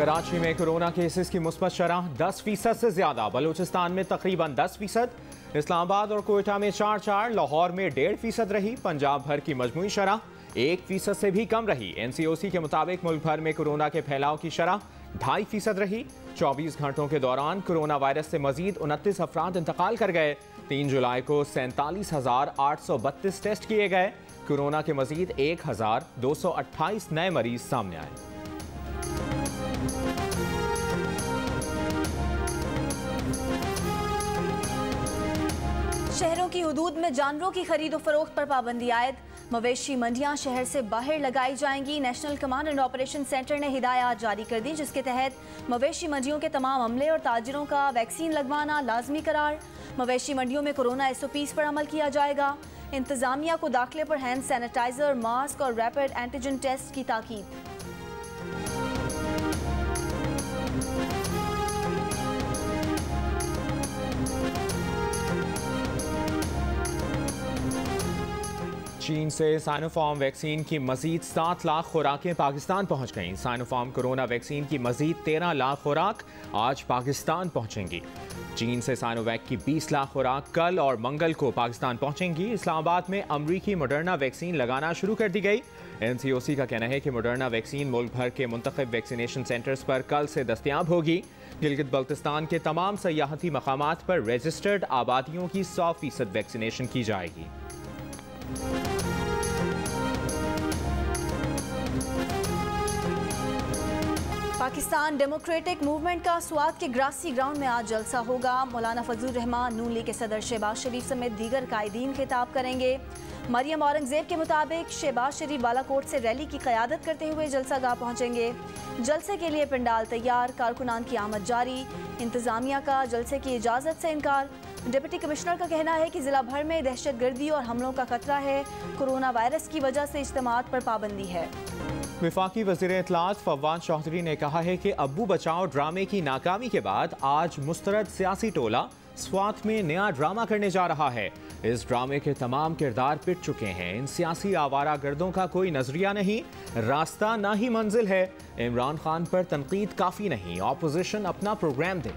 कराची में corona cases की मुस्बत शरह 10% से ज्यादा, बलूचिस्तान में तकरीबन 10%, इस्लामाबाद और कोयटा में 4-4, लाहौर में 1.5% रही। पंजाब भर की मजमूई शरह 1% से भी कम रही। NCOC के मुताबिक मुल्क भर में कोरोना के फैलाव की शरह 2.5% रही। 24 घंटों के दौरान कोरोना वायरस से मजीद 29 अफराद इंतकाल कर गए। 3 जुलाई को 47,832 टेस्ट किए गए। कोरोना के मजीद 1,228 नए मरीज सामने आए। शहरों की हुदूद में जानवरों की खरीदो फरोख्त पर पाबंदी आयद। मवेशी मंडियां शहर से बाहर लगाई जाएंगी। National command and operation centre ने हिदायत जारी कर दी, जिसके तहत मवेशी मंडियों के तमाम अमले और ताजिरों का वैक्सीन लगवाना लाजमी करार। मवेशी मंडियों में कोरोना SOPs पर अमल किया जाएगा। इंतजामिया को दाखिले पर हैंड सैनिटाइजर, मास्क और रैपिड एंटीजन टेस्ट की ताकीद। चीन से साइनोफार्म वैक्सीन की मजीद 7 लाख खुराकें पाकिस्तान पहुंच गईं। साइनोफार्म कोरोना वैक्सीन की मजीद 13 लाख खुराक आज पाकिस्तान पहुंचेंगी। चीन से साइनोवैक की 20 लाख खुराक कल और मंगल को पाकिस्तान पहुंचेंगी। इस्लामाबाद में अमरीकी मॉडर्ना वैक्सीन लगाना शुरू कर दी गई। NCOC का कहना है कि मॉडर्ना वैक्सीन मुल्क भर के मुंतखब वैक्सीनेशन सेंटर्स पर कल से दस्तयाब होगी। गिलगित बल्तिस्तान के तमाम सयाहती मकामात पर रजिस्टर्ड आबादियों की 100% वैक्सीनेशन की जाएगी। पाकिस्तान डेमोक्रेटिक मूवमेंट का स्वात के ग्रासी ग्राउंड में आज जलसा होगा। मौलाना फजलुर रहमान, नून लीग के सदर शहबाज शरीफ समेत दीगर कायदीन खिताब करेंगे। मरियम औरंगजेब के मुताबिक शहबाज शरीफ बालाकोट से रैली की क़यादत करते हुए जलसागाह पहुंचेंगे। जलसे के लिए पंडाल तैयार, कारकुनान की आमद जारी। इंतजामिया का जलसे की इजाज़त से इनकार। डिप्टी कमिश्नर का कहना है कि जिला भर में दहशतगर्दी और हमलों का खतरा है। कोरोना वायरस की वजह से इज्तिमात पर पाबंदी है। वफाकी वज़ीर इत्तलात फवाद चौधरी ने कहा है कि अब्बू बचाओ ड्रामे की नाकामी के बाद आज मुस्तरद सियासी टोला स्वात में नया ड्रामा करने जा रहा है। इस ड्रामे के तमाम किरदार पिट चुके हैं। इन सियासी आवारा गर्दों का कोई नजरिया नहीं, रास्ता ना ही मंजिल है। इमरान खान पर तनकीद काफ़ी नहीं, ऑपोजिशन अपना प्रोग्राम दे।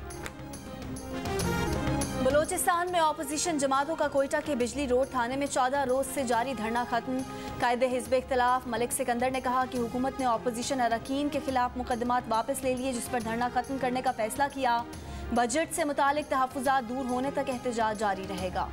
बलूचिस्तान में ऑपोजिशन जमातों का कोयटा के बिजली रोड थाने में 14 रोज से जारी धरना खत्म। कायदे हिज़्ब इख्तिलाफ मलिक सिकंदर ने कहा कि हुकूमत ने ऑपोजिशन अरकान के खिलाफ मुकदमात वापस ले लिए, जिस पर धरना खत्म करने का फैसला किया। बजट से मुतालिक तहफ़्फ़ुज़ात दूर होने तक एहतजाज जारी रहेगा।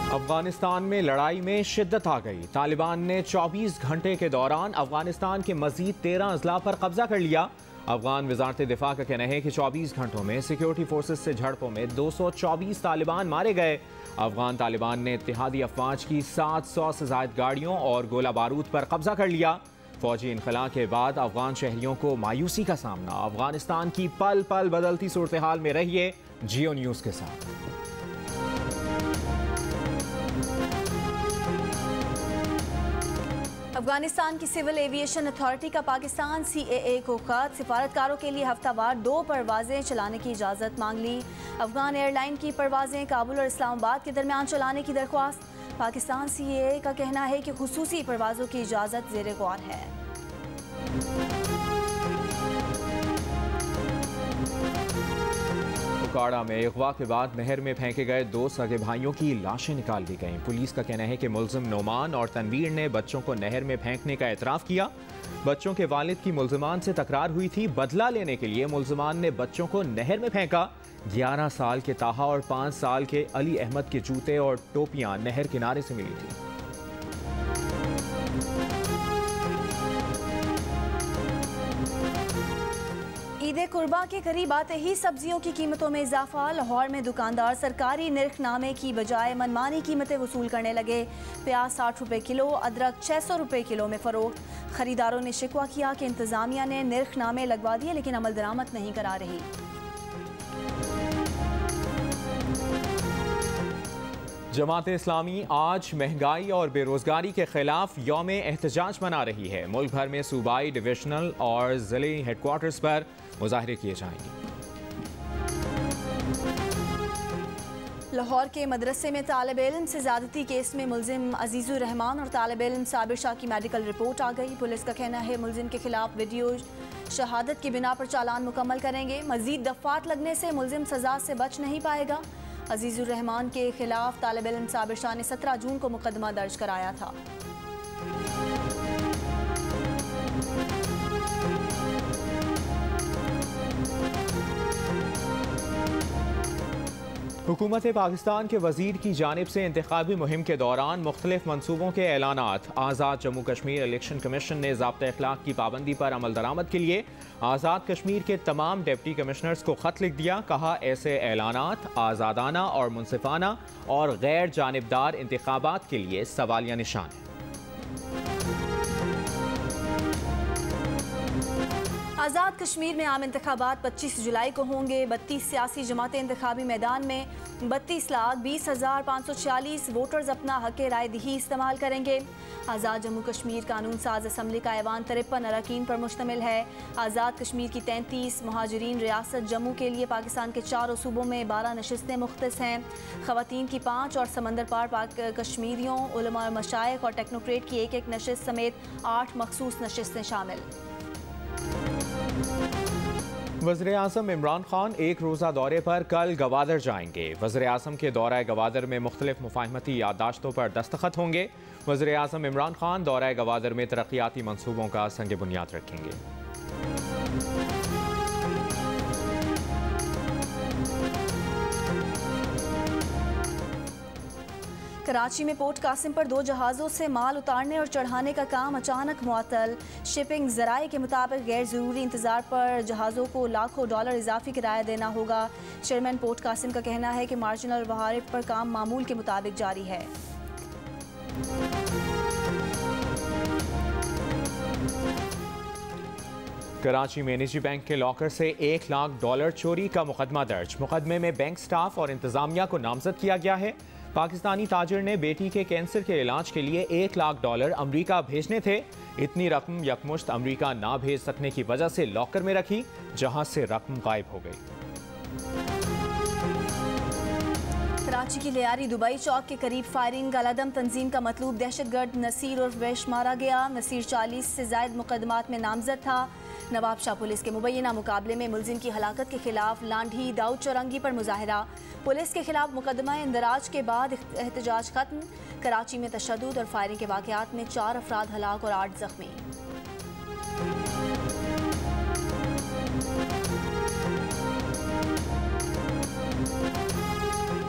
अफगानिस्तान में लड़ाई में शिद्दत आ गई। तालिबान ने 24 घंटे के दौरान अफगानिस्तान के मजीद 13 अजला पर कब्जा कर लिया। अफगान वजारत दिफा का कहना है कि 24 घंटों में सिक्योरिटी फोर्सेस से झड़पों में 224 तालिबान मारे गए। अफगान तालिबान ने इत्तेहादी अफवाज की 700 से ज़ायद गाड़ियों और गोला बारूद पर कब्जा कर लिया। फौजी इनखला के बाद अफगान शहरियों को मायूसी का सामना। अफगानिस्तान की पल पल बदलती सूरत हाल में रहिए जियो न्यूज़ के साथ। अफगानिस्तान की सिविल एविएशन अथॉरिटी का पाकिस्तान CAA को खत। सिफारतकारों के लिए हफ्तावार 2 परवाजें चलाने की इजाज़त मांग ली। अफगान एयरलाइन की परवाजें काबुल और इस्लामाबाद के दरमियान चलाने की दरख्वास्त। पाकिस्तान CAA का कहना है कि खुसूसी परवाज़ों की इजाज़त ज़ेरे गौर है। उकाड़ा में अगवा के बाद नहर में फेंके गए 2 सगे भाइयों की लाशें निकाल दी गईं। पुलिस का कहना है कि मुल्जिम नोमान और तनवीर ने बच्चों को नहर में फेंकने का एतराफ़ किया। बच्चों के वालिद की मुल्जिमान से तकरार हुई थी। बदला लेने के लिए मुल्जिमान ने बच्चों को नहर में फेंका। 11 साल के ताहा और 5 साल के अली अहमद के जूते और टोपियां नहर किनारे से मिली थी। ईद कुर्बा के करीब आते ही सब्जियों की कीमतों में इजाफा। लाहौर में दुकानदार सरकारी निर्खनामे की बजाय मनमानी कीमतें वसूल करने लगे। प्याज 60 रुपये किलो, अदरक 600 रुपये किलो में फरोख्त। खरीदारों ने शिकवा किया कि इंतजामिया ने निर्खनामे लगवा दिए लेकिन अमल दरामद नहीं करा रही। जमात इस्लामी आज महंगाई और बेरोजगारी के खिलाफ यौम एहतजाज मना रही है। मुल्क भर में सूबाई, डिविजनल और जिले हेडक्वार्टर्स पर मुजाहरे किए जाएंगे। लाहौर के मदरसे में तालिब इल्म से ज़्यादती केस में मुल्जिम अजीज़ुर रहमान और तालिब इल्म साबिर शाह की मेडिकल रिपोर्ट आ गई। पुलिस का कहना है मुल्जिम के खिलाफ वीडियो शहादत की बिना पर चालान मुकम्मल करेंगे। मजीद दफ़ात लगने से मुल्जिम सज़ा से बच नहीं पाएगा। अजीज़ुर रहमान के खिलाफ तालिब इल्म साबिर शाह ने 17 जून को मुकदमा दर्ज कराया था। हुकूमत पाकिस्तान के वजीर की जानिब से इंतखाबी मुहिम के दौरान मुख्तलिफ मनसूबों के ऐलानात। आज़ाद जम्मू कश्मीर इलेक्शन कमीशन ने ज़ाब्ता अखलाक की पाबंदी पर अमल दरामद के लिए आज़ाद कश्मीर के तमाम डिप्टी कमिश्नर्स को ख़त लिख दिया। कहा ऐसे ऐलानात आज़ादाना और मुनसिफाना और गैर जानिबदार इंतखाबात के लिए सवालिया निशान है। आज़ाद कश्मीर में आम इंतखाबात 25 जुलाई को होंगे। 32 सियासी जमातें इंतखाबी मैदान में 32,20,546 वोटर्स अपना हक राय दही इस्तेमाल करेंगे। आज़ाद जम्मू कश्मीर कानून साज असम्बली का ऐवान 53 अरकान पर मुश्तमिल है। आज़ाद कश्मीर की 33 महाजरीन रियासत जम्मू के लिए पाकिस्तान के 4 सूबों में 12 नशिस्तें मुख्तस हैं। ख़वातीन की 5 और समंदर पार कश्मीरियों, उलमा और मशाइख और टेक्नोक्रेट की एक नशिस्त समेत 8 मखसूस नशिस्तें शामिल। वज़ीर आज़म इमरान खान एक रोज़ा दौरे पर कल गवादर जाएंगे। वज़ीर आज़म के दौरा गवादर में मुख्तलिफ मुफाहमती याददाश्तों पर दस्तखत होंगे। वज़ीर आज़म इमरान खान दौरा गवादर में तरक्याती मंसूबों का संग बुनियाद रखेंगे। कराची में पोर्ट कासिम पर 2 जहाज़ों से माल उतारने और चढ़ाने का काम अचानक मुअत्तल। शिपिंग ज़राए के मुताबिक गैर ज़रूरी इंतज़ार पर जहाज़ों को लाखों डॉलर इजाफी किराया देना होगा। चेयरमैन पोर्ट कासिम का कहना है कि मार्जिनल वहारिफ पर काम मामूल के मुताबिक जारी है। कराची में निजी बैंक के लॉकर से $1 लाख चोरी का मुकदमा दर्ज। मुकदमे में बैंक स्टाफ और इंतजामिया को नामजद किया गया है। पाकिस्तानी ताजिर ने बेटी के कैंसर के इलाज के लिए $1 लाख अमरीका भेजने थे। इतनी रकम यकमुश्त अमरीका ना भेज सकने की वजह से लॉकर में रखी, जहां से रकम गायब हो गई। कराची की लियारी दुबई चौक के करीब फायरिंग। अलअदम तंजीम का मतलूब दहशतगर्द नसीर उर्फ वैश मारा गया। नसीर 40 से जायद मुकदमात में नामजद था। नवाब शाह पुलिस के मुबैना मुकाबले में मुलजिम की हलाकत के खिलाफ लांढी दाऊद चौरंगी पर मुजाहिरा। पुलिस के खिलाफ मुकदमा इंदराज के बाद एहतजाज खत्म। कराची में तशद्दुद और फायरिंग के वाक़यात में 4 अफराद हलाक और 8 जख्मी।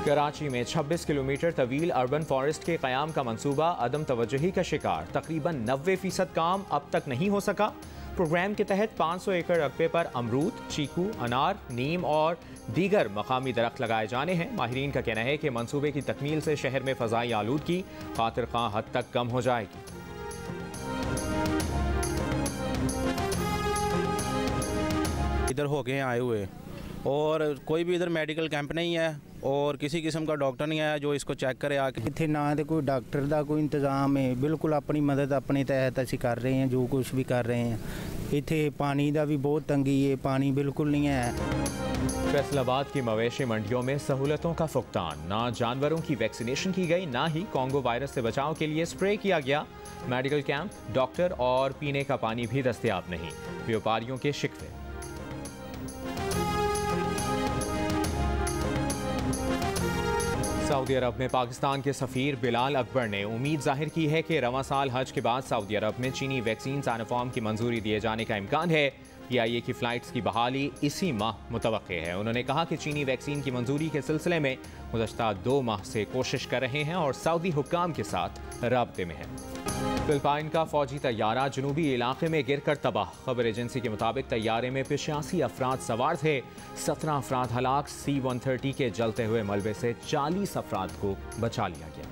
कराची में 26 किलोमीटर तवील अर्बन फॉरेस्ट के क़याम का मंसूबा अदम तवज्जुही का शिकार। तकरीबन 90% काम अब तक नहीं हो सका। प्रोग्राम के तहत 500 एकड़ रकबे पर अमरूद, चीकू, अनार, नीम और दीगर मकामी दरख्त लगाए जाने हैं। माहिरीन का कहना है कि मंसूबे की तकमील से शहर में फ़ज़ाई आलूदगी खातिर ख़्वाह हद तक कम हो जाएगी। इधर हो गए आए हुए और कोई भी इधर मेडिकल कैंप नहीं है और किसी किस्म का डॉक्टर नहीं आया जो इसको चेक करे आके। इत्थे ना तो कोई डॉक्टर का कोई इंतजाम है। बिल्कुल अपनी मदद अपने तहत असीं कर रहे हैं, जो कुछ भी कर रहे हैं। इत्थे पानी का भी बहुत तंगी है, पानी बिल्कुल नहीं है। फैसलाबाद की मवेशी मंडियों में सहूलतों का फुकतान। ना जानवरों की वैक्सीनेशन की गई, ना ही कोंगो वायरस से बचाव के लिए स्प्रे किया गया। मेडिकल कैंप, डॉक्टर और पीने का पानी भी दस्तयाब नहीं। व्यापारियों के शिकवे। सऊदी अरब में पाकिस्तान के सफ़ीर बिलाल अकबर ने उम्मीद जाहिर की है कि रवां साल हज के बाद सऊदी अरब में चीनी वैक्सीन साइनोफार्म की मंजूरी दिए जाने का इम्कान है। PIA की फ़्लाइट्स की बहाली इसी माह मुतवक्के है। उन्होंने कहा कि चीनी वैक्सीन की मंजूरी के सिलसिले में गुज़श्ता 2 माह से कोशिश कर रहे हैं और सऊदी हुक्काम के साथ राब्ते में हैं। फिलिपाइन का फौजी तैयारा जनूबी इलाके में गिर कर तबाह। खबर एजेंसी के मुताबिक तैयारे में 85 अफराद सवार थे। 17 अफराद हलाक। C-130 के जलते हुए मलबे से 40 अफराद को बचा लिया गया।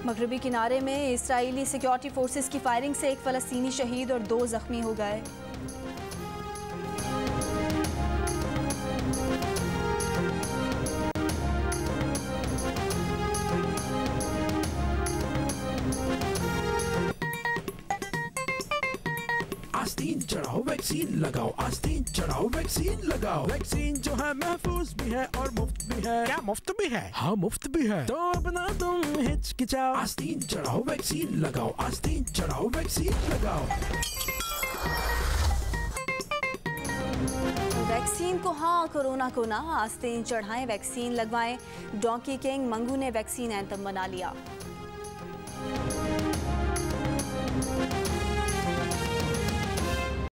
मगरबी किनारे में इसराइली सिक्योरिटी फोर्सेस की फायरिंग से एक फ़लस्तीनी शहीद और 2 जख्मी हो गए। आस्तीन चढ़ाओ वैक्सीन लगाओ, आस्तीन चढ़ाओ, वैक्सीन लगाओ। वैक्सीन जो है महफूज भी है और मुफ्त भी है। क्या मुफ्त भी है? हाँ मुफ्त भी है। तो अपना तुम हिचकिचाओ, आस्तीन चढ़ाओ, वैक्सीन लगाओ, आस्तीन चढ़ाओ, वैक्सीन लगाओ। वैक्सीन को हाँ, कोरोना को ना, आस्तीन चढ़ाएं, वैक्सीन लगवाएं। डोंकी किंग मंगू ने वैक्सीन एंथम बना लिया।